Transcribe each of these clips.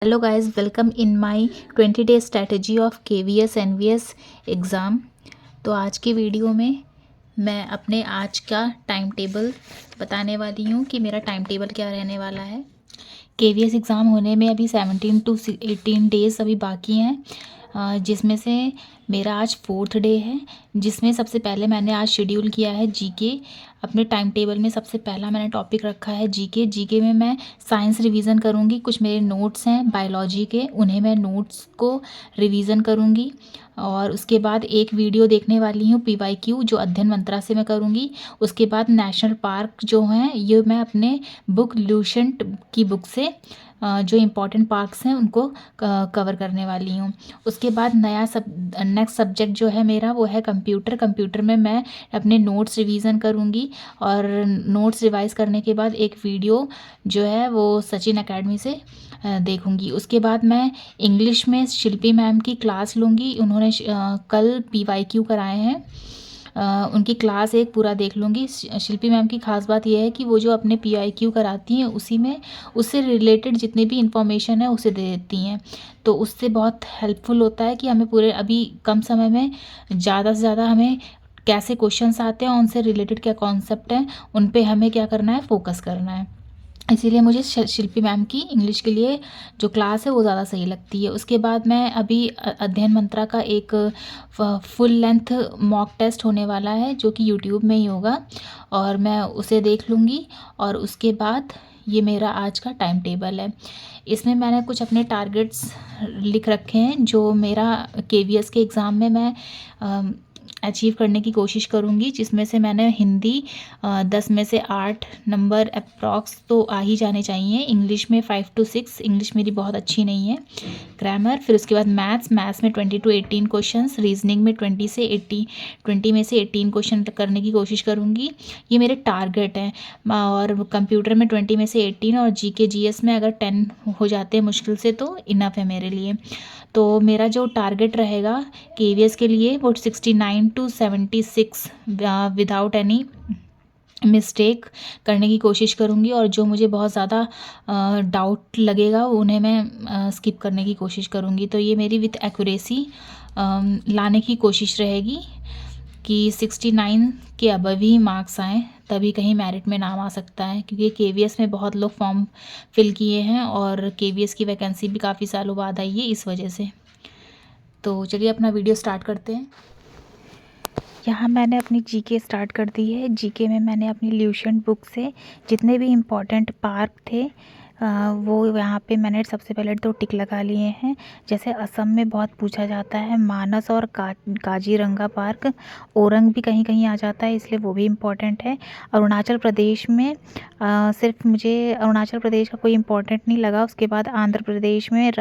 Hello guys, welcome in my 20 day strategy of KVS NVS exam. तो आज की video में मैं अपने आज का टाइम टेबल बताने वाली हूँ कि मेरा टाइम टेबल क्या रहने वाला है। केवीएस एग्ज़ाम होने में अभी 17 टू 18 डेज़ अभी बाकी हैं, जिसमें से मेरा आज 4th डे है, जिसमें सबसे पहले मैंने आज शेड्यूल किया है जीके। अपने टाइम टेबल में सबसे पहला मैंने टॉपिक रखा है जीके। जीके में मैं साइंस रिवीजन करूँगी। कुछ मेरे नोट्स हैं बायोलॉजी के, उन्हें मैं नोट्स को रिवीजन करूँगी। और उसके बाद एक वीडियो देखने वाली हूँ पीवाईक्यू, जो अध्ययन मंत्रा से मैं करूँगी। उसके बाद नेशनल पार्क जो हैं, ये मैं अपने बुक ल्यूसेंट की बुक से जो इम्पोर्टेंट पार्क्स हैं उनको कवर करने वाली हूँ। उसके बाद नेक्स्ट सब्जेक्ट जो है मेरा, वो है कंप्यूटर। कंप्यूटर में मैं अपने नोट्स रिवीजन करूँगी और नोट्स रिवाइज करने के बाद एक वीडियो जो है वो सचिन एकेडमी से देखूँगी। उसके बाद मैं इंग्लिश में शिल्पी मैम की क्लास लूँगी। उन्होंने कल पीवाईक्यू कराए हैं, उनकी क्लास एक पूरा देख लूँगी। शिल्पी मैम की ख़ास बात यह है कि वो जो अपने पीवाईक्यू कराती हैं उसी में उससे रिलेटेड जितनी भी इंफॉर्मेशन है उसे दे देती हैं। तो उससे बहुत हेल्पफुल होता है कि हमें पूरे अभी कम समय में ज़्यादा से ज़्यादा हमें कैसे क्वेश्चंस आते हैं, उनसे रिलेटेड क्या कॉन्सेप्ट हैं, उन पे हमें क्या करना है, फोकस करना है। इसीलिए मुझे शिल्पी मैम की इंग्लिश के लिए जो क्लास है वो ज़्यादा सही लगती है। उसके बाद मैं अभी अध्ययन मंत्रा का एक फुल लेंथ मॉक टेस्ट होने वाला है, जो कि यूट्यूब में ही होगा, और मैं उसे देख लूँगी। और उसके बाद ये मेरा आज का टाइम टेबल है। इसमें मैंने कुछ अपने टारगेट्स लिख रखे हैं जो मेरा केवीएस के एग्ज़ाम में मैं अचीव करने की कोशिश करूँगी, जिसमें से मैंने हिंदी 10 में से 8 नंबर अप्रॉक्स तो आ ही जाने चाहिए। इंग्लिश में 5 to 6, इंग्लिश मेरी बहुत अच्छी नहीं है। ग्रामर, फिर उसके बाद मैथ्स में 20 to 18 क्वेश्चंस, रीजनिंग में 20 में से 18 क्वेश्चन करने की कोशिश करूँगी। ये मेरे टारगेट हैं। और कंप्यूटर में 20 में से 18 और जीके जीएस में अगर 10 हो जाते हैं मुश्किल से तो इनफ है मेरे लिए। तो मेरा जो टारगेट रहेगा केवीएस के लिए वो 69 to 76 विदाउट एनी मिस्टेक करने की कोशिश करूँगी। और जो मुझे बहुत ज़्यादा डाउट लगेगा उन्हें मैं स्किप करने की कोशिश करूँगी। तो ये मेरी विथ एक्यूरेसी लाने की कोशिश रहेगी कि 69 के अबव ही मार्क्स आएँ, तभी कहीं मेरिट में नाम आ सकता है, क्योंकि केवीएस में बहुत लोग फॉर्म फिल किए हैं और केवीएस की वैकेंसी भी काफ़ी सालों बाद आई है इस वजह से। तो चलिए अपना वीडियो स्टार्ट करते हैं। यहाँ मैंने अपनी जीके स्टार्ट कर दी है। जीके में मैंने अपनी ल्यूसेंट बुक से जितने भी इम्पोर्टेंट पार्क थे वो यहाँ पे मैंने सबसे पहले तो टिक लगा लिए हैं। जैसे असम में बहुत पूछा जाता है मानस और काजीरंगा पार्क, ओरंग भी कहीं कहीं आ जाता है, इसलिए वो भी इम्पोर्टेंट है। अरुणाचल प्रदेश में सिर्फ मुझे अरुणाचल प्रदेश का कोई इम्पोर्टेंट नहीं लगा। उसके बाद आंध्र प्रदेश में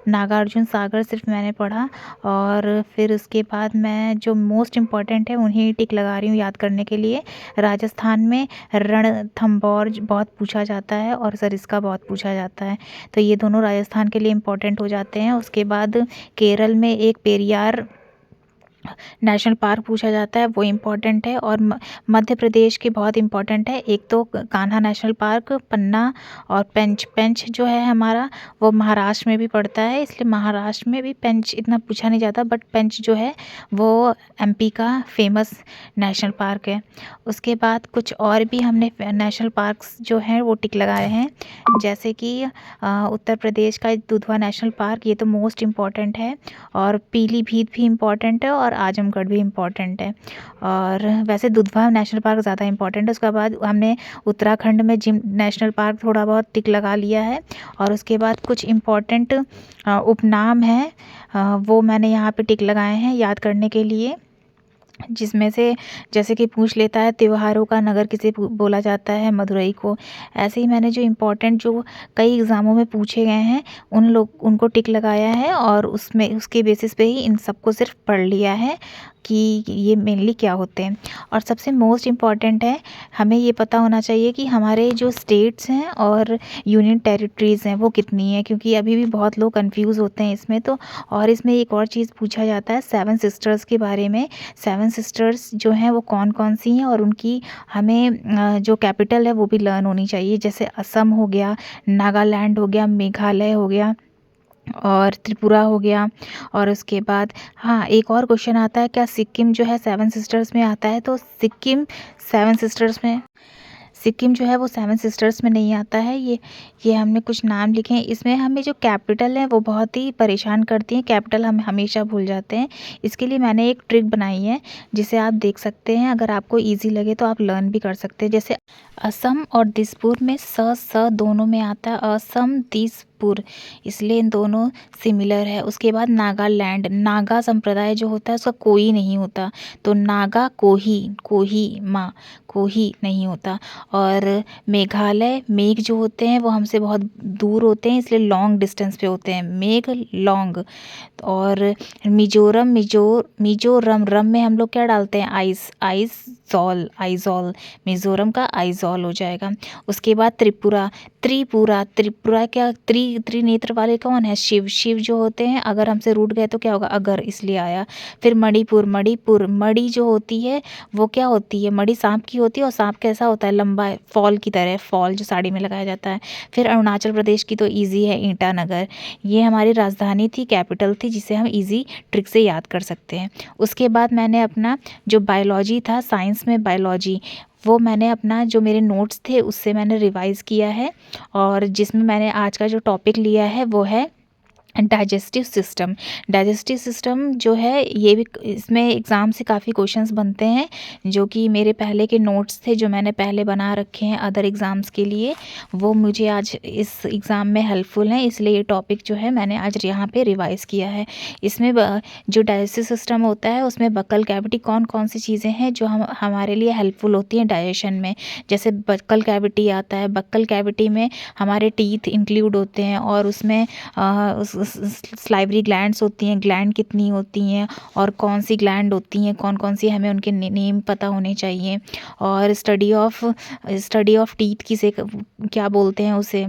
नागार्जुन सागर सिर्फ मैंने पढ़ा। और फिर उसके बाद मैं जो मोस्ट इम्पॉर्टेंट है उन्हें टिक लगा रही हूँ याद करने के लिए। राजस्थान में रणथंभौर बहुत पूछा जाता है और सरिस्का बहुत पूछा जाता है, तो ये दोनों राजस्थान के लिए इम्पोर्टेंट हो जाते हैं। उसके बाद केरल में एक पेरियार नेशनल पार्क पूछा जाता है, वो इम्पोर्टेंट है। और मध्य प्रदेश के बहुत इम्पोर्टेंट है, एक तो कान्हा नेशनल पार्क, पन्ना और पेंच। पेंच जो है हमारा वो महाराष्ट्र में भी पड़ता है, इसलिए महाराष्ट्र में भी पेंच इतना पूछा नहीं जाता, बट पेंच जो है वो एमपी का फेमस नेशनल पार्क है। उसके बाद कुछ और भी हमने नेशनल पार्क्स जो हैं वो टिक लगाए हैं, जैसे कि उत्तर प्रदेश का दुधवा नेशनल पार्क, ये तो मोस्ट इम्पॉर्टेंट है। और पीलीभीत भी इम्पॉर्टेंट है और आजमगढ़ भी इम्पॉर्टेंट है। और वैसे दुधवा नेशनल पार्क ज़्यादा इम्पॉर्टेंट है। उसके बाद हमने उत्तराखंड में जिम नेशनल पार्क थोड़ा बहुत टिक लगा लिया है। और उसके बाद कुछ इम्पॉर्टेंट उपनाम हैं, वो मैंने यहाँ पे टिक लगाए हैं याद करने के लिए, जिसमें से जैसे कि पूछ लेता है त्योहारों का नगर किसे बोला जाता है, मदुरई को। ऐसे ही मैंने जो इम्पोर्टेंट जो कई एग्ज़ामों में पूछे गए हैं उनको टिक लगाया है और उसमें उसके बेसिस पे ही इन सबको सिर्फ पढ़ लिया है कि ये मेनली क्या होते हैं। और सबसे मोस्ट इम्पॉर्टेंट है, हमें ये पता होना चाहिए कि हमारे जो स्टेट्स हैं और यूनियन टेरिटरीज़ हैं वो कितनी हैं, क्योंकि अभी भी बहुत लोग कंफ्यूज होते हैं इसमें। तो और इसमें एक और चीज़ पूछा जाता है 7 सिस्टर्स के बारे में। 7 सिस्टर्स जो हैं वो कौन कौन सी हैं और उनकी हमें जो कैपिटल है वो भी लर्न होनी चाहिए। जैसे असम हो गया, नागालैंड हो गया, मेघालय हो गया, और त्रिपुरा हो गया। और उसके बाद हाँ, एक और क्वेश्चन आता है, क्या सिक्किम जो है सेवन सिस्टर्स में आता है? तो सिक्किम जो है वो सेवन सिस्टर्स में नहीं आता है। ये हमने कुछ नाम लिखे हैं। इसमें हमें जो कैपिटल है वो बहुत ही परेशान करती हैं, कैपिटल हम हमेशा भूल जाते हैं। इसके लिए मैंने एक ट्रिक बनाई है जिसे आप देख सकते हैं, अगर आपको ईजी लगे तो आप लर्न भी कर सकते हैं। जैसे असम और दिसपुर में स दोनों में आता है, असम दिसपुर, इसलिए इन दोनों सिमिलर है। उसके बाद नागालैंड, नागा संप्रदाय जो होता है उसका कोई नहीं होता, तो नागा कोही नहीं होता। और मेघालय, मेघ जो होते हैं वो हमसे बहुत दूर होते हैं, इसलिए लॉन्ग डिस्टेंस पे होते हैं, मेघ लॉन्ग। और मिजोरम, रम में हम लोग क्या डालते हैं? आइजॉल, मिजोरम का आइजॉल हो जाएगा। उसके बाद त्रिपुरा क्या, त्रिनेत्र वाले कौन है? शिव जो होते हैं, अगर हमसे रूठ गए तो क्या होगा? अगर, इसलिए आया। फिर मणिपुर, मणि जो होती है वो क्या होती है? मणि सांप की होती है, और सांप कैसा होता है? लंबा, फॉल की तरह, फॉल जो साड़ी में लगाया जाता है। फिर अरुणाचल प्रदेश की तो ईजी है, ईटानगर, ये हमारी राजधानी थी, कैपिटल थी, जिसे हम ईजी ट्रिक से याद कर सकते हैं। उसके बाद मैंने अपना जो बायोलॉजी था, साइंस में बायोलॉजी, वो मैंने अपना जो मेरे नोट्स थे उससे मैंने रिवाइज़ किया है, और जिसमें मैंने आज का जो टॉपिक लिया है वो है डाइजेस्टिव सिस्टम जो है, ये भी इसमें एग्ज़ाम से काफ़ी क्वेश्चंस बनते हैं, जो कि मेरे पहले के नोट्स थे जो मैंने पहले बना रखे हैं अदर एग्ज़ाम्स के लिए, वो मुझे आज इस एग्ज़ाम में हेल्पफुल हैं, इसलिए ये टॉपिक जो है मैंने आज यहाँ पे रिवाइज़ किया है। इसमें जो डाइजेस्टिव सिस्टम होता है उसमें बक्कल कैविटी, कौन कौन सी चीज़ें हैं जो हमारे लिए हेल्पफुल होती हैं डाइजेशन में। जैसे बक्कल कैविटी आता है, बक्कल कैविटी में हमारे टीथ इंक्लूड होते हैं, और उसमें स्लाइवरी ग्लैंड्स होती हैं, ग्लैंड कितनी होती हैं और कौन सी ग्लैंड होती हैं, कौन कौन सी, हमें उनके नेम पता होने चाहिए। और स्टडी ऑफ टीथ किसे क्या बोलते हैं उसे,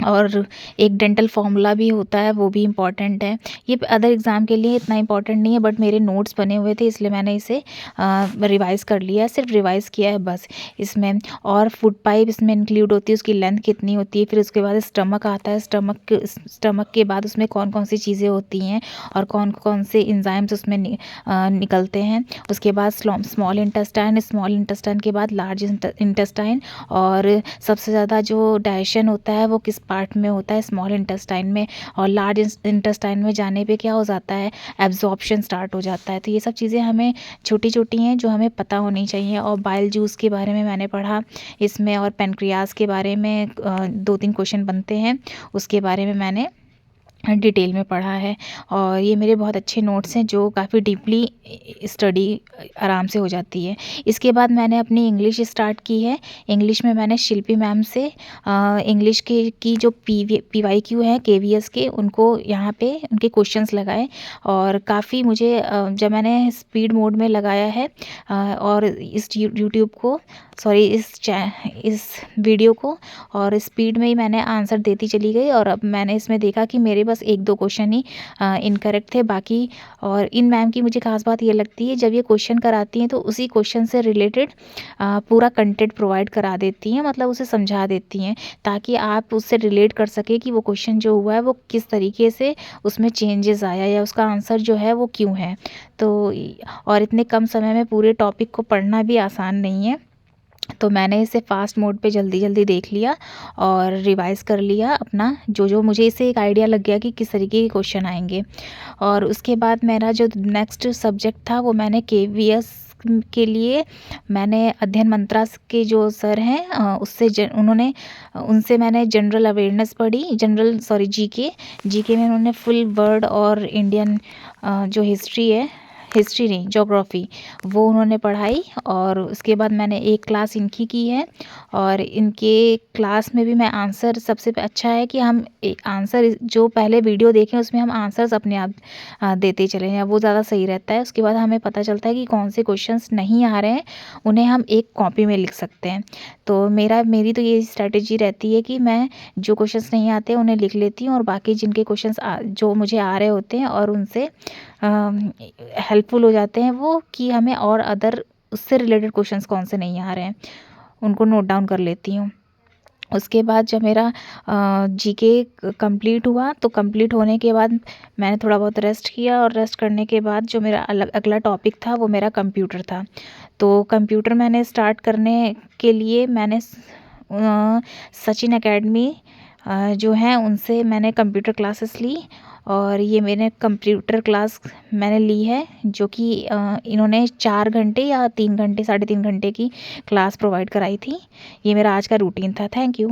और एक डेंटल फार्मूला भी होता है, वो भी इम्पॉर्टेंट है। ये अदर एग्ज़ाम के लिए इतना इम्पॉर्टेंट नहीं है, बट मेरे नोट्स बने हुए थे इसलिए मैंने इसे रिवाइज़ कर लिया है, सिर्फ रिवाइज़ किया है बस इसमें। और फूड पाइप इसमें इंक्लूड होती है, उसकी लेंथ कितनी होती है। फिर उसके बाद स्टमक आता है, स्टमक के बाद उसमें कौन कौन सी चीज़ें होती हैं और कौन कौन से इंजाइम्स उसमें निकलते हैं। उसके बाद स्मॉल इंटेस्टाइन के बाद लार्ज इंटेस्टाइन, और सबसे ज़्यादा जो डाइजेशन होता है वो किस पार्ट में होता है? स्मॉल इंटेस्टाइन में। और लार्ज इंटेस्टाइन में जाने पे क्या हो जाता है? एब्जॉर्प्शन स्टार्ट हो जाता है। तो ये सब चीज़ें हमें छोटी छोटी हैं जो हमें पता होनी चाहिए। और बाइल जूस के बारे में मैंने पढ़ा इसमें, और पेनक्रियाज के बारे में 2-3 क्वेश्चन बनते हैं, उसके बारे में मैंने डिटेल में पढ़ा है। और ये मेरे बहुत अच्छे नोट्स हैं जो काफ़ी डीपली स्टडी आराम से हो जाती है। इसके बाद मैंने अपनी इंग्लिश स्टार्ट की है। इंग्लिश में मैंने शिल्पी मैम से इंग्लिश की जो PYQ है KVS के, उनको यहाँ पे उनके क्वेश्चंस लगाए, और काफ़ी मुझे जब मैंने स्पीड मोड में लगाया है और इस यूट्यूब को, सॉरी इस वीडियो को, और स्पीड में ही मैंने आंसर देती चली गई, और अब मैंने इसमें देखा कि मेरे बस 1-2 क्वेश्चन ही इनकरेक्ट थे बाकी। और इन मैम की मुझे खास बात ये लगती है, जब ये क्वेश्चन कराती हैं तो उसी क्वेश्चन से रिलेटेड पूरा कंटेंट प्रोवाइड करा देती हैं, मतलब उसे समझा देती हैं, ताकि आप उससे रिलेट कर सके कि वो क्वेश्चन जो हुआ है वो किस तरीके से उसमें चेंजेस आया, या उसका आंसर जो है वो क्यों है। तो और इतने कम समय में पूरे टॉपिक को पढ़ना भी आसान नहीं है, तो मैंने इसे फ़ास्ट मोड पे जल्दी जल्दी देख लिया और रिवाइज़ कर लिया अपना, जो जो मुझे इससे एक आइडिया लग गया कि किस तरीके के क्वेश्चन आएंगे। और उसके बाद मेरा जो नेक्स्ट सब्जेक्ट था वो मैंने KVS के लिए मैंने अध्ययन मंत्रा के जो सर हैं उनसे मैंने जनरल अवेयरनेस पढ़ी, जीके में उन्होंने फुल वर्ड और इंडियन जो हिस्ट्री नहीं, ज्योग्राफी, वो उन्होंने पढ़ाई। और उसके बाद मैंने एक क्लास इनकी की है, और इनके क्लास में भी मैं आंसर, सबसे अच्छा है कि हम आंसर जो पहले वीडियो देखें उसमें हम आंसर्स अपने आप देते चले जाएं, वो ज़्यादा सही रहता है। उसके बाद हमें पता चलता है कि कौन से क्वेश्चंस नहीं आ रहे हैं, उन्हें हम एक कॉपी में लिख सकते हैं। तो मेरी तो ये स्ट्रैटेजी रहती है कि मैं जो क्वेश्चंस नहीं आते उन्हें लिख लेती हूँ, और बाकी जिनके क्वेश्चंस जो मुझे आ रहे होते हैं और उनसे हेल्पफुल हो जाते हैं वो, कि हमें और अदर उससे रिलेटेड क्वेश्चंस कौन से नहीं आ रहे हैं, उनको नोट डाउन कर लेती हूँ। उसके बाद जब मेरा जीके कंप्लीट हुआ तो कंप्लीट होने के बाद मैंने थोड़ा बहुत रेस्ट किया, और रेस्ट करने के बाद जो मेरा अगला टॉपिक था वो मेरा कंप्यूटर था। तो कंप्यूटर मैंने स्टार्ट करने के लिए मैंने सचिन एकेडमी जो है उनसे मैंने कंप्यूटर क्लासेस ली, और ये मैंने कंप्यूटर क्लास मैंने ली है जो कि इन्होंने 4 घंटे या 3 घंटे 3.5 घंटे की क्लास प्रोवाइड कराई थी। ये मेरा आज का रूटीन था। Thank you.